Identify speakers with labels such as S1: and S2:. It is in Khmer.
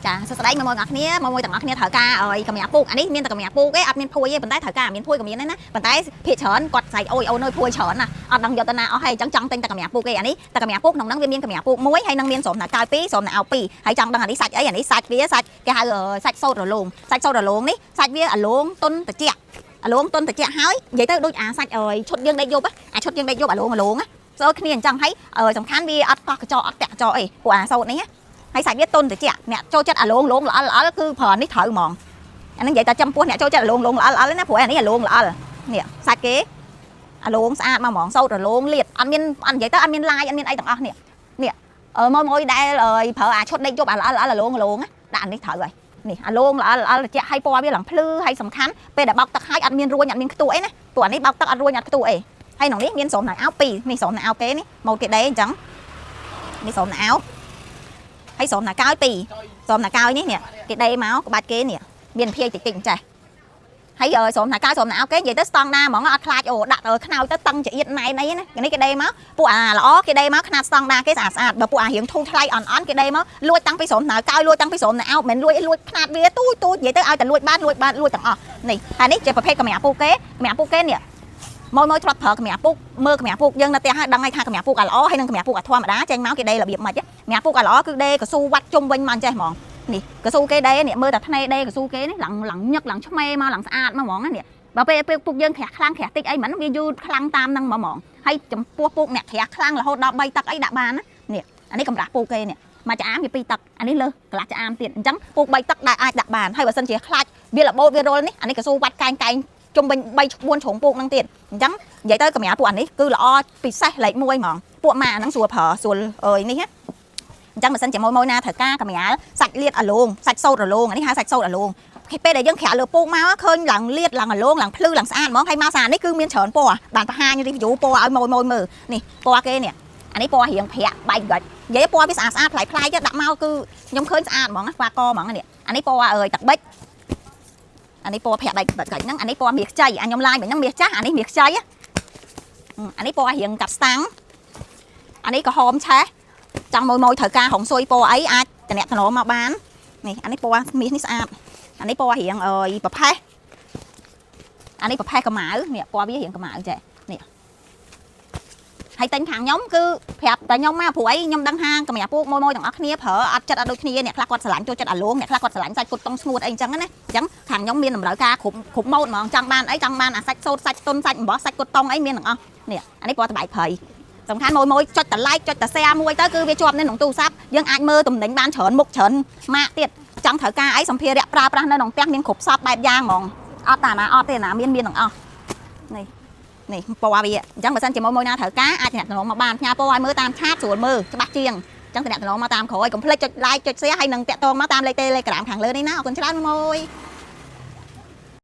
S1: ចាសួស្តីមកអ្នកគ្នាមកទាំងអស់គ្នាត្រូវការឲ្យកម្រាស់ពូកអានេះមានតែកម្រាស់ពូកទេអត់មានភួយទេប៉ុន្តែត្រូវការមានភួយក៏មានដែរណាប៉ុន្តែភាគច្រើនគាត់ស្រែកអូយអូនអើយភួយច្រើនណាអត់ដឹងយកទៅណាអស់ហើយអញ្ចឹងចង់ទិញតែកម្រាស់ពូកទេអានេះតែកម្រាស់ពូកក្នុងហ្នឹងវាមានកម្រាស់ពូកមួយហើយនឹងមានស្រោមណាកោយ2ស្រោមណាអោ2ហើយចង់ដឹងអានេះសាច់អីអានេះសាច់វាសាច់គេហៅសាច់សូត្ររលោងសាច់សូត្ររលោងនេះសាច់វាអាឡូងទុនត្រជាក់អាឡូងទុនត្រជាក់ហើយនិយាយទៅដូចអាសាច់ឈុតយើងដេកយប់អាឈុតយើងដេកយប់អាឡូងណាស្អើគ្នាអញ្ចឹងហើយសំខាន់វាអត់កោះកញ្ចក់អត់តាក់កញ្ចក់អីពួកអាសូត្រនេះហើយសាច់វាទុនត្រជាក់អ្នកចូលចិត្តអាឡូងល្អគឺប្រើនេះត្រូវហ្មងអានេះនិយាយតែចំពោះអ្នកចូលចិត្តអាឡូងល្អណាព្រោះអានេះអាឡូងល្អនេះសាច់គេអាឡូងស្អាតមកហ្មងសូត្រអាឡូងលាតអត់មានអត់និយាយទៅអត់មានឡាយអត់មានអីទាំងអស់នេះមួយដែលប្រើអាឈុតដេកយប់អាឡូងដាក់អានេះត្រូវហើយនេះអាឡូងល្អត្រជាក់ហើយពណ៌វាឡើងភ្លឺហើយសំខាន់ពេលដែលបោកទឹកហើយអត់មានរួញអត់មានខ្ទួអីណាព្រោះអានេះបោកទឹកអត់រួញអត់ខ្ទួអីហើយក្នុងនេះមានស្រោមណៅអោ2នេះស្រោមណៅអោគេនេះម៉ូតគេដេអញ្ចឹងនេះស្រោមណៅអោហើយស្រោមណៅកោយ2ស្រោមណៅកោយនេះគេដេមកក្បាច់គេនេះមានភាយតិចអញ្ចេះហើយស្រោមណៅកោយស្រោមណៅអោគេនិយាយទៅស្តង់ដាហ្មងអត់ខ្លាចដាក់ខ្នើយទៅតឹងចៀតណៃអីណានេះគេដេមកពួកអាល្អគេដេមកខ្នាតស្តង់ដាគេស្អាតបើពួកអារៀងធូរថ្លៃអន់គេដេមកលួចតាំងពីស្រោមណៅកោយលួចតាំងពីស្រោមណៅអោមិនលួចខ្នាតវាទូចនិយាយទៅឲ្យតែលួចបានលួចទាំងអស់នេះហើយនេះជាប្រភេទកម្រាស់ពូគេនេះមកធ្លាប់ប្រើកម្រាស់ពូកមើលកម្រាស់ពូកយើងនៅផ្ទះហើយដឹងហើយថាកម្រាស់ពូកអាល្អហើយនឹងកម្រាស់ពូកអាធម្មតាចេញមកគេដេរបៀបម៉េចកម្រាស់ពូកអាល្អគឺដេកស៊ូវ៉ាត់ជុំវិញមកអញ្ចេះហ្មងនេះកស៊ូគេដេនេះមើលតែថ្នេរដេកស៊ូគេនេះឡើងញឹកឡើងឆ្មេមកឡើងស្អាតមកហ្មងនេះបើពេលពូកយើងក្រាស់ខ្លាំងក្រាស់តិចអីមិនវាយូរខ្លាំងតាមនឹងហ្មងហើយចំពោះពូកអ្នកក្រាស់ខ្លាំងរហូតដល់3ទឹកអីដាក់បានណានេះអានេះកម្រាស់ពូកគេនេះមកចាអាមវា2ទឹកអានេះលើកន្លះចាអាមទៀតអញ្ចឹងពូក3ទឹកដែលអាចដាក់បានហើយបើសិនជាខ្លាចវារបូតវារុលនេះអានេះកស៊ូវ៉ាត់កែងជុំវិញ3 4ជ្រុងពូកហ្នឹងទៀតអញ្ចឹងនិយាយទៅកម្រាស់ពួកអានេះគឺល្អពិសេសលេខ1ហ្មងពួកម៉ាហ្នឹងស្រួលប្រើស្រួលនេះណាអញ្ចឹងបើសិនជាមួយណាត្រូវការកម្រាស់សាច់លាតអាឡូងសាច់សូត្រអាឡូងអានេះហៅសាច់សូត្រអាឡូងពេលដែលយើងក្រាក់លើពូកមកឃើញឡើងលាតឡើងអាឡូងឡើងភ្លឺឡើងស្អាតហ្មងហើយមកសានេះគឺមានច្រើនពណ៌បានបង្ហាញរីវីយូពណ៌ឲ្យមួយមើលនេះពណ៌គេនេះអានេះពណ៌រៀងប្រាក់បែកកាច់និយាយពណ៌វាស្អាតប្លែកៗដាក់មកគឺខ្ញុំឃើញស្អាតហ្មងស្វាកហ្មងនេះអានេះពណ៌ទឹកប៊ិចអានេះពណ៌ប្រាក់បែកកាច់ហ្នឹងអានេះពណ៌មាសខ្ចីខ្ញុំឡាយវិញហ្នឹងមាសចាស់អានេះមាសខ្ចីអានេះពណ៌រៀងកាប់ស្តាំងអានេះក្រហមឆេះចង់មួយត្រូវការហុងស៊ុយពណ៌អីអាចតំណមកបាននេះអានេះពណ៌មាសនេះស្អាតអានេះពណ៌រៀងប្រផេះអានេះប្រផេះកម្ៅនេះពណ៌វារៀងកម្ៅចេះនេះហើយតែញខាងខ្ញុំគឺប្រាប់តែខ្ញុំមកព្រោះអីខ្ញុំដឹងហាងកម្រាស់ពូកមួយទាំងអស់គ្នាប្រើអត់ចិត្តអត់ដូចគ្នាអ្នកខ្លះគាត់ស្រឡាញ់ចូលចិត្តអាឡូងអ្នកខ្លះគាត់ស្រឡាញ់សាច់គុតតុងស្ងួតអីអញ្ចឹងណាអញ្ចឹងខាងខ្ញុំមានតម្រូវការគ្រប់ម៉ូតហ្មងចង់បានអីចង់បានអាសាច់សូត្រសាច់ទុនសាច់អំបោះសាច់គុតតុងអីមានទាំងអស់នេះអានេះពណ៌ត្បែកព្រៃសំខាន់មួយចុចតែ like ចុចតែ share មួយទៅគឺវាជាប់នៅក្នុងទូរស័ព្ទយើងអាចមើលទំនិញបានច្រើនមុខច្រើនម៉ាកទៀតចង់ត្រូវការអីសម្ភារៈប្រើប្រាស់នៅក្នុងផ្ទះមានគ្រប់សពបែបយ៉ាងហ្មងអត់តាណាអត់ទេណាមានទាំងអស់នេះពណ៌វាអញ្ចឹងបើសិនជាមួយណាត្រូវការអាចតំណមកបានផ្ញើពណ៌ឲ្យមើលតាមឆាតស្រួលមើលច្បាស់ជាងអញ្ចឹងតំណមកតាមក្រោយកុំភ្លេចចុច like ចុច share ហើយនឹងតាក់ទងមកតាមលេខ Telegram ខាងលើនេះណាអរគុណច្រើនមួយ